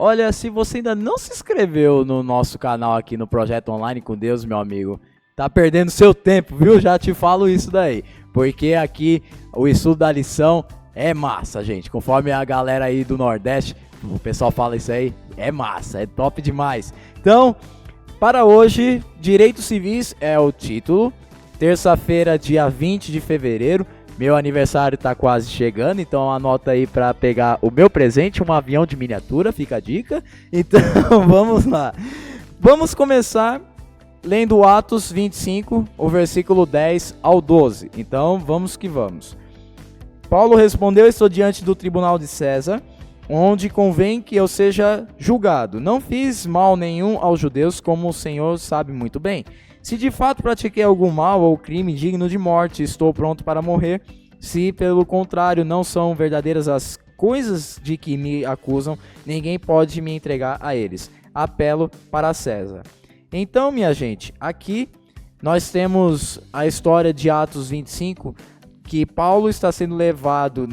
Olha, se você ainda não se inscreveu no nosso canal aqui no Projeto Online com Deus, meu amigo, tá perdendo seu tempo, viu? Já te falo isso daí. Porque aqui o estudo da lição é massa, gente. Conforme a galera aí do Nordeste, o pessoal fala isso aí, é massa, é top demais. Então, para hoje, Direitos Civis é o título. Terça-feira, dia 20 de fevereiro. Meu aniversário tá quase chegando, então anota aí para pegar o meu presente, um avião de miniatura, fica a dica. Então, vamos lá. Vamos começar lendo Atos 25, o versículo 10 ao 12. Então, vamos que vamos. Paulo respondeu: estou diante do tribunal de César, onde convém que eu seja julgado. Não fiz mal nenhum aos judeus, como o Senhor sabe muito bem. Se de fato pratiquei algum mal ou crime digno de morte, estou pronto para morrer. Se, pelo contrário, não são verdadeiras as coisas de que me acusam, ninguém pode me entregar a eles. Apelo para César. Então, minha gente, aqui nós temos a história de Atos 25, que Paulo está sendo levado,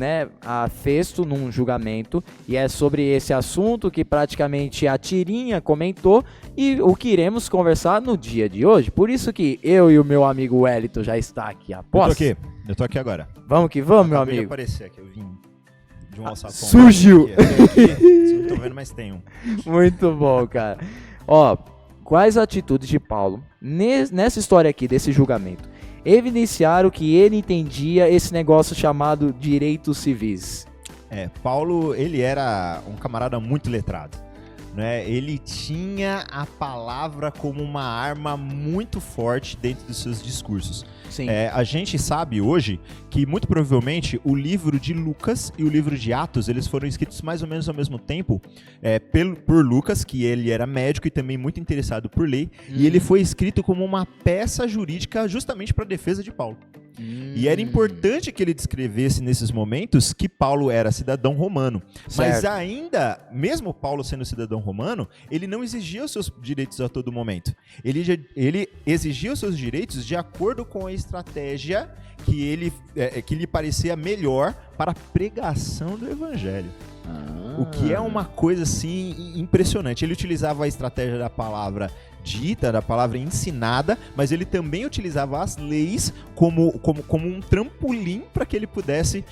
a Festo num julgamento, e é sobre esse assunto que praticamente a tirinha comentou e o que iremos conversar no dia de hoje. Por isso que eu e o meu amigo Wellington já está aqui a posse. Eu tô aqui agora. Vamos que vamos, meu Acabei de amigo. aparecer aqui, eu vim de um alçapão. Surgiu! Vocês não tô vendo, mas tem um. Muito bom, cara. Ó, quais atitudes de Paulo nessa história aqui, desse julgamento, evidenciaram que ele entendia esse negócio chamado direitos civis? Paulo, ele era um camarada muito letrado, né? Ele tinha a palavra como uma arma muito forte dentro dos seus discursos. Sim. A gente sabe hoje que muito provavelmente o livro de Lucas e o livro de Atos, eles foram escritos mais ou menos ao mesmo tempo por Lucas, que ele era médico e também muito interessado por lei, e ele foi escrito como uma peça jurídica justamente para a defesa de Paulo. E era importante que ele descrevesse nesses momentos que Paulo era cidadão romano. Certo. Mas ainda, mesmo Paulo sendo cidadão romano, ele não exigia os seus direitos a todo momento. Ele exigia os seus direitos de acordo com a estratégia que lhe parecia melhor para a pregação do evangelho. O que é uma coisa assim impressionante. Ele utilizava a estratégia da palavra dita, da palavra ensinada, mas ele também utilizava as leis como um trampolim para que ele pudesse,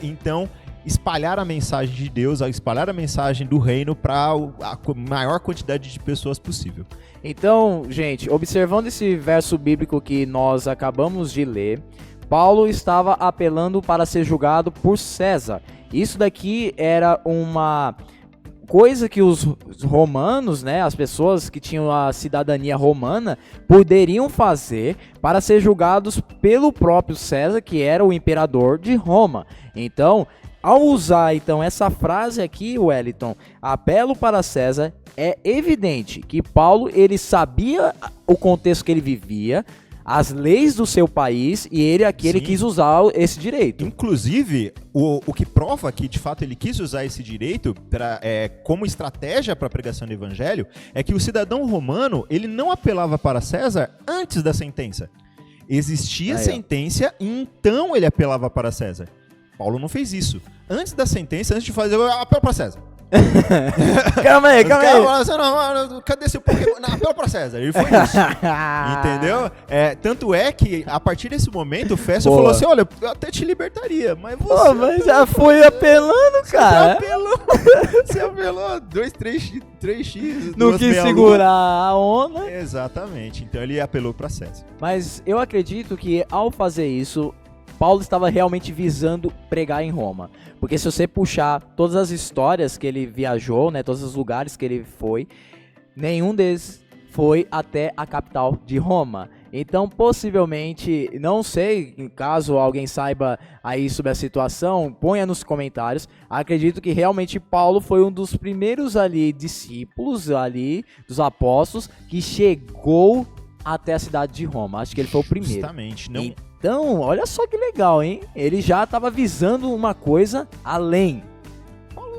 então, espalhar a mensagem de Deus, espalhar a mensagem do reino para a maior quantidade de pessoas possível. Então, gente, observando esse verso bíblico que nós acabamos de ler, Paulo estava apelando para ser julgado por César. Isso daqui era uma coisa que os romanos, as pessoas que tinham a cidadania romana, poderiam fazer para ser julgados pelo próprio César, que era o imperador de Roma. Então, ao usar essa frase aqui, Wellington, apelo para César, é evidente que Paulo ele sabia o contexto que ele vivia, as leis do seu país, e ele quis usar esse direito. Inclusive, o que prova que de fato ele quis usar esse direito como estratégia para a pregação do evangelho é que o cidadão romano ele não apelava para César antes da sentença. Existia sentença e então ele apelava para César. Paulo não fez isso. Antes da sentença, antes de fazer, eu apelo para César. Calma aí. Cadê seu Pokémon? Não, apelo pra César. Ele foi isso. Entendeu? Tanto é que, a partir desse momento, o Festo falou assim: olha, eu até te libertaria, mas você. Mas já foi apelando, cara. Você apelou 2, 3x. Não quis segurar a onda. Exatamente. Então ele apelou pra César. Mas eu acredito que, ao fazer isso, Paulo estava realmente visando pregar em Roma. Porque se você puxar todas as histórias que ele viajou, todos os lugares que ele foi, nenhum deles foi até a capital de Roma. Então, possivelmente, não sei, caso alguém saiba aí sobre a situação, ponha nos comentários. Acredito que realmente Paulo foi um dos primeiros discípulos dos apóstolos que chegou até a cidade de Roma. Acho que ele foi o primeiro. Justamente. Então, olha só que legal, hein? Ele já estava visando uma coisa além.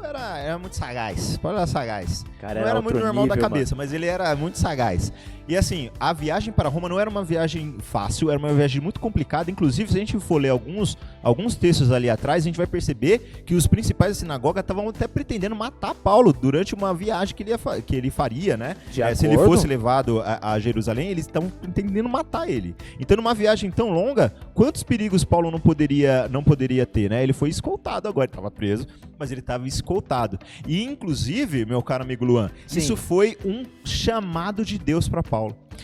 era muito sagaz. Paulo era sagaz. Cara, Não era muito outro normal da nível, cabeça, mas ele era muito sagaz. E assim, a viagem para Roma não era uma viagem fácil, era uma viagem muito complicada. Inclusive, se a gente for ler alguns textos ali atrás, a gente vai perceber que os principais da sinagoga estavam até pretendendo matar Paulo durante uma viagem que ele faria, né? Se ele fosse levado a Jerusalém, eles estavam pretendendo matar ele. Então, numa viagem tão longa, quantos perigos Paulo não poderia ter, né? Ele foi escoltado agora, ele estava preso, mas ele estava escoltado. E, inclusive, meu caro amigo Luan, Sim. isso foi um chamado de Deus para Paulo.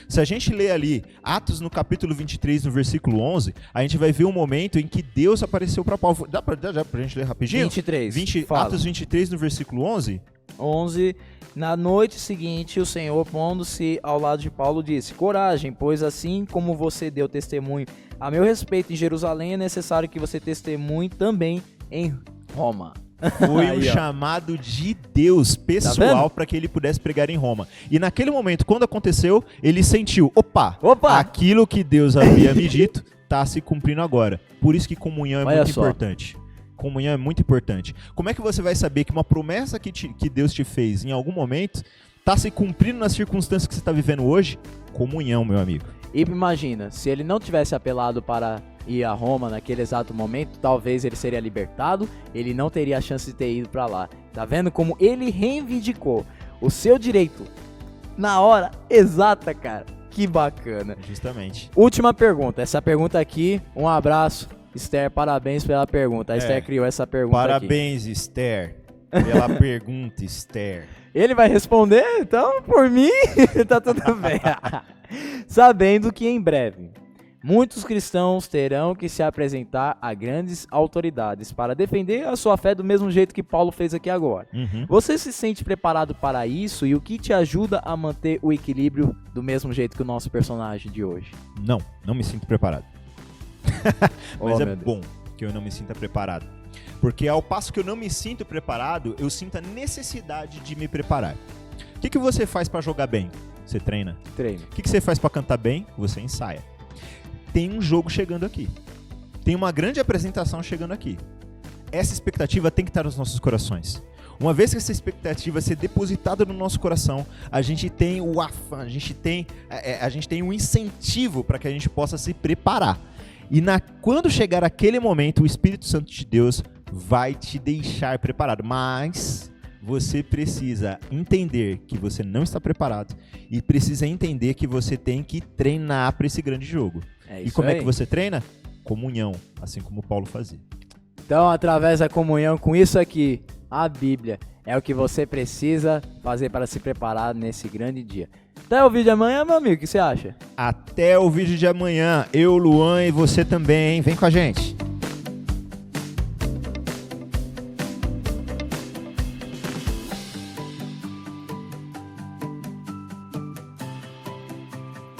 Se a gente ler ali Atos no capítulo 23, no versículo 11, a gente vai ver um momento em que Deus apareceu para Paulo. Dá pra gente ler rapidinho? 23. Atos 23, no versículo 11. 11. Na noite seguinte, o Senhor, pondo-se ao lado de Paulo, disse: coragem, pois assim como você deu testemunho a meu respeito em Jerusalém, é necessário que você testemunhe também em Roma. Foi Aí, um chamado de Deus pessoal para que ele pudesse pregar em Roma. E naquele momento, quando aconteceu, ele sentiu, opa! Aquilo que Deus havia me dito está se cumprindo agora. Por isso que comunhão é muito importante. Comunhão é muito importante. Como é que você vai saber que uma promessa que Deus te fez em algum momento está se cumprindo nas circunstâncias que você está vivendo hoje? Comunhão, meu amigo. E imagina, se ele não tivesse apelado para ir a Roma naquele exato momento, talvez ele seria libertado, ele não teria a chance de ter ido para lá. Tá vendo como ele reivindicou o seu direito na hora exata, cara? Que bacana. Justamente. Última pergunta. Essa pergunta aqui, um abraço, Esther, parabéns pela pergunta. A Esther criou essa pergunta Parabéns, aqui. Esther, pela pergunta, Esther. Ele vai responder, então, por mim, tá tudo bem. Sabendo que em breve muitos cristãos terão que se apresentar a grandes autoridades para defender a sua fé do mesmo jeito que Paulo fez aqui agora. Uhum. Você se sente preparado para isso e o que te ajuda a manter o equilíbrio do mesmo jeito que o nosso personagem de hoje? Não me sinto preparado. Mas é bom que eu não me sinta preparado. Porque ao passo que eu não me sinto preparado, eu sinto a necessidade de me preparar. O que você faz para jogar bem? Você treina. Treino. O que você faz para cantar bem? Você ensaia. Tem um jogo chegando aqui. Tem uma grande apresentação chegando aqui. Essa expectativa tem que estar nos nossos corações. Uma vez que essa expectativa ser depositada no nosso coração, a gente tem o afã, a gente tem um incentivo para que a gente possa se preparar. E quando chegar aquele momento, o Espírito Santo de Deus vai te deixar preparado. Mas você precisa entender que você não está preparado e precisa entender que você tem que treinar para esse grande jogo. E como é que você treina? Comunhão, assim como Paulo fazia. Então, através da comunhão com isso aqui, a Bíblia é o que você precisa fazer para se preparar nesse grande dia. Até o vídeo de amanhã, meu amigo, o que você acha? Até o vídeo de amanhã. Eu, Luan e você também, hein? Vem com a gente.